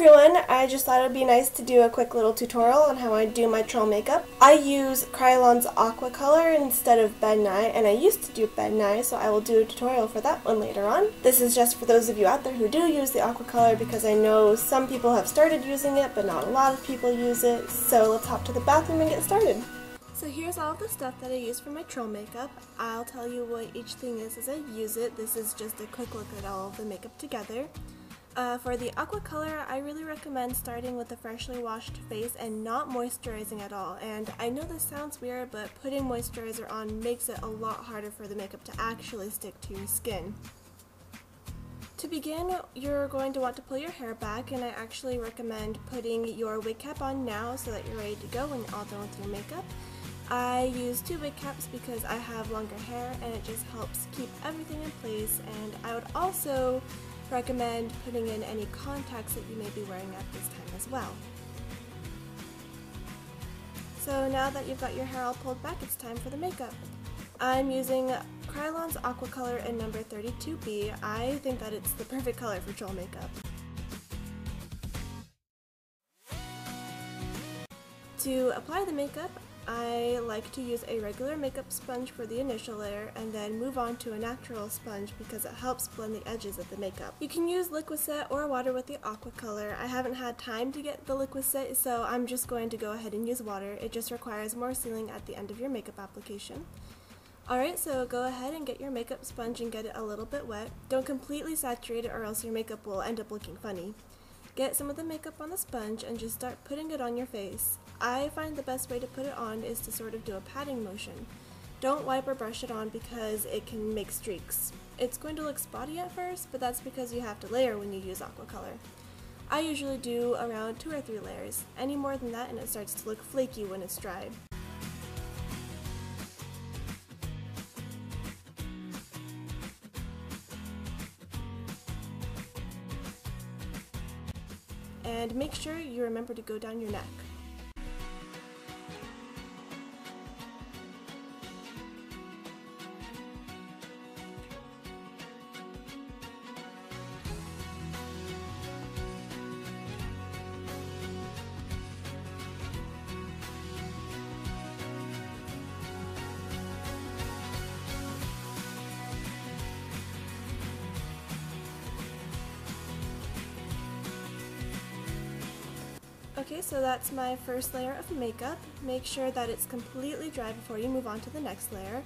everyone, I just thought it would be nice to do a quick little tutorial on how I do my troll makeup. I use Kryolan's Aquacolor instead of Ben Nye, and I used to do Ben Nye, so I will do a tutorial for that one later on. This is just for those of you out there who do use the Aquacolor, because I know some people have started using it, but not a lot of people use it, so let's hop to the bathroom and get started. So here's all of the stuff that I use for my troll makeup. I'll tell you what each thing is as I use it. This is just a quick look at all of the makeup together. For the Aquacolor, I really recommend starting with a freshly washed face and not moisturizing at all. And I know this sounds weird, but putting moisturizer on makes it a lot harder for the makeup to actually stick to your skin. To begin, you're going to want to pull your hair back, and I actually recommend putting your wig cap on now so that you're ready to go when you're all done with your makeup. I use 2 wig caps because I have longer hair and it just helps keep everything in place, and I would also recommend putting in any contacts that you may be wearing at this time as well. So now that you've got your hair all pulled back, it's time for the makeup. I'm using Kryolan's Aquacolor in number 32B. I think that it's the perfect color for troll makeup. To apply the makeup, I like to use a regular makeup sponge for the initial layer and then move on to a natural sponge because it helps blend the edges of the makeup. You can use liquid set or water with the Aquacolor. I haven't had time to get the liquid set, so I'm just going to go ahead and use water. It just requires more sealing at the end of your makeup application. Alright, so go ahead and get your makeup sponge and get it a little bit wet. Don't completely saturate it or else your makeup will end up looking funny. Get some of the makeup on the sponge and just start putting it on your face. I find the best way to put it on is to sort of do a patting motion. Don't wipe or brush it on because it can make streaks. It's going to look spotty at first, but that's because you have to layer when you use Aquacolor. I usually do around 2 or 3 layers. Any more than that and it starts to look flaky when it's dried. And make sure you remember to go down your neck. Okay, so that's my first layer of makeup. Make sure that it's completely dry before you move on to the next layer.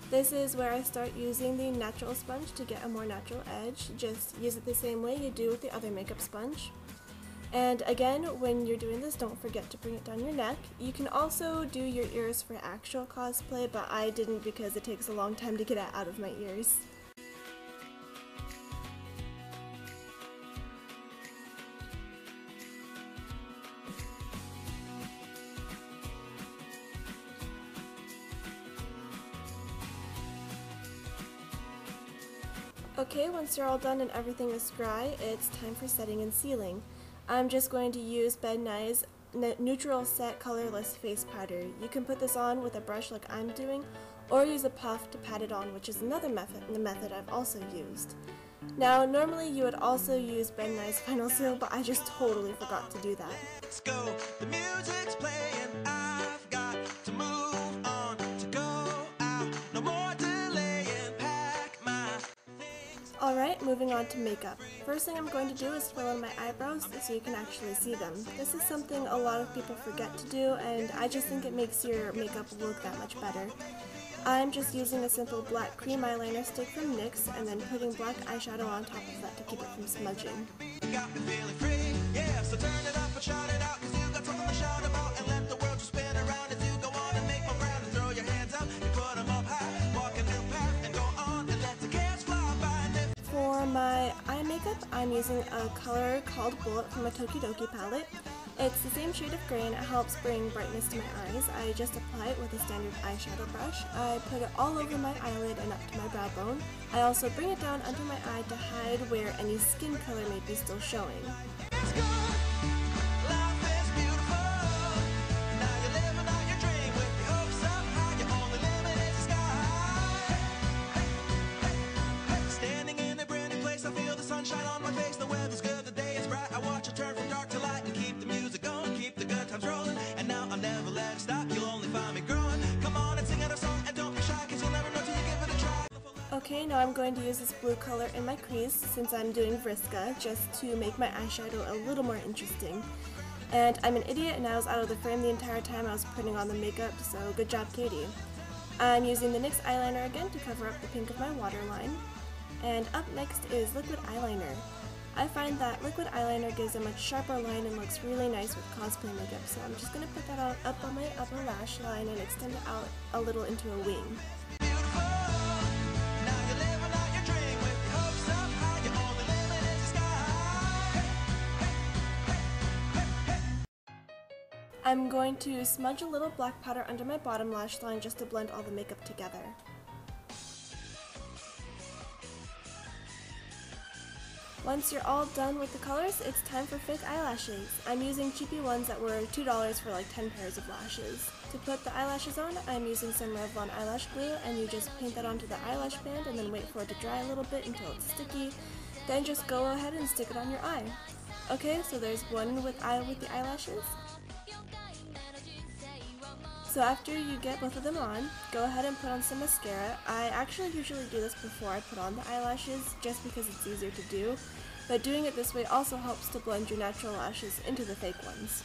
This is where I start using the natural sponge to get a more natural edge. Just use it the same way you do with the other makeup sponge. And again, when you're doing this, don't forget to bring it down your neck. You can also do your ears for actual cosplay, but I didn't because it takes a long time to get it out of my ears. Okay, once you're all done and everything is dry, it's time for setting and sealing. I'm just going to use Ben Nye's Neutral Set Colorless Face Powder. You can put this on with a brush like I'm doing, or use a puff to pat it on, which is another method I've also used. Now, normally you would also use Ben Nye's Final Seal, but I just totally forgot to do that. Let's go. The music's playing. I've got to move on to go out. No more delaying. Pack my things. Alright, moving on to makeup. First thing I'm going to do is fill in my eyebrows so you can actually see them. This is something a lot of people forget to do, and I just think it makes your makeup look that much better. I'm just using a simple black cream eyeliner stick from NYX and then putting black eyeshadow on top of that to keep it from smudging. You got me feeling free. Yeah, so turn it up and shout it out, 'cause you got something to shout about, and let the world just spin around as you go on and make my round and throw your hands up and put them up high. Walk a new path and go on and let the cats fly by. For my eye makeup, I'm using a color called Bullet from a Toki Doki palette. It's the same shade of gray and it helps bring brightness to my eyes. I just apply it with a standard eyeshadow brush. I put it all over my eyelid and up to my brow bone. I also bring it down under my eye to hide where any skin color may be still showing. It's good. Life is beautiful. Now you're living out your dream with your hopes up high. Your only limit is the sky. Standing in a brand new place, I feel the sunshine on my face. The weather's good, the day is bright. I watch it turn from dark Okay, now I'm going to use this blue color in my crease since I'm doing Vriska, just to make my eyeshadow a little more interesting. And I'm an idiot and I was out of the frame the entire time I was putting on the makeup, so good job, Katie. I'm using the NYX eyeliner again to cover up the pink of my waterline. And up next is liquid eyeliner. I find that liquid eyeliner gives a much sharper line and looks really nice with cosplay makeup, so I'm just going to put that on, up on my upper lash line and extend it out a little into a wing. I'm going to smudge a little black powder under my bottom lash line just to blend all the makeup together. Once you're all done with the colors, it's time for fake eyelashes. I'm using cheapy ones that were $2 for like 10 pairs of lashes. To put the eyelashes on, I'm using some Revlon eyelash glue, and you just paint that onto the eyelash band and then wait for it to dry a little bit until it's sticky. Then just go ahead and stick it on your eye. Okay, so there's one with the eyelashes. So after you get both of them on, go ahead and put on some mascara. I actually usually do this before I put on the eyelashes just because it's easier to do, but doing it this way also helps to blend your natural lashes into the fake ones.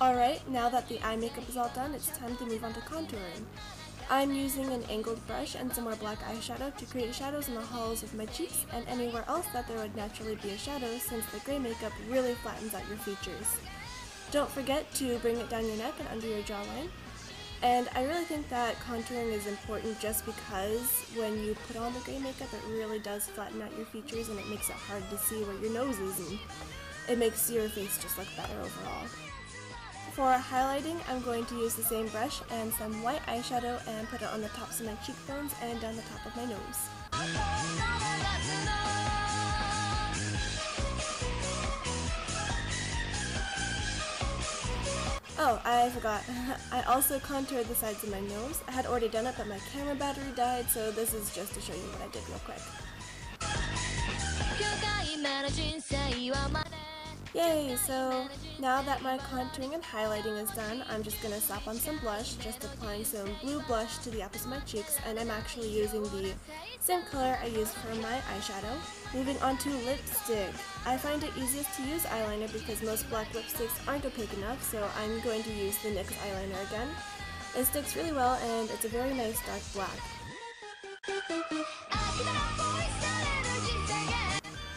Alright, now that the eye makeup is all done, it's time to move on to contouring. I'm using an angled brush and some more black eyeshadow to create shadows in the hollows of my cheeks and anywhere else that there would naturally be a shadow, since the gray makeup really flattens out your features. Don't forget to bring it down your neck and under your jawline. And I really think that contouring is important just because when you put on the gray makeup it really does flatten out your features and it makes it hard to see where your nose is, and it makes your face just look better overall. For highlighting, I'm going to use the same brush and some white eyeshadow and put it on the tops of my cheekbones and down the top of my nose. Oh, I forgot. I also contoured the sides of my nose. I had already done it, but my camera battery died, so this is just to show you what I did real quick. Yay! So now that my contouring and highlighting is done, I'm just going to slap on some blush, just applying some blue blush to the apples of my cheeks, and I'm actually using the same color I used for my eyeshadow. Moving on to lipstick. I find it easiest to use eyeliner because most black lipsticks aren't opaque enough, so I'm going to use the NYX eyeliner again. It sticks really well and it's a very nice dark black.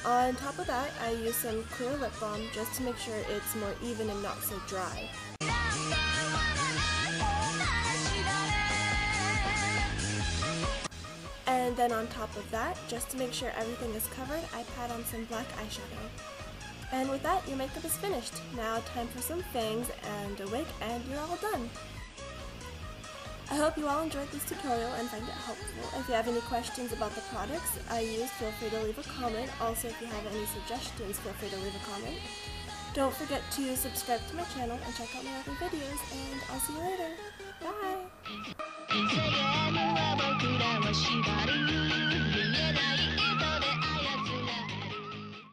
On top of that, I use some clear lip balm just to make sure it's more even and not so dry. And then on top of that, just to make sure everything is covered, I pat on some black eyeshadow. And with that, your makeup is finished. Now time for some fangs and a wig, and you're all done. I hope you all enjoyed this tutorial and find it helpful. If you have any questions about the products I used, feel free to leave a comment. Also, if you have any suggestions, feel free to leave a comment. Don't forget to subscribe to my channel and check out my other videos, and I'll see you later. Bye!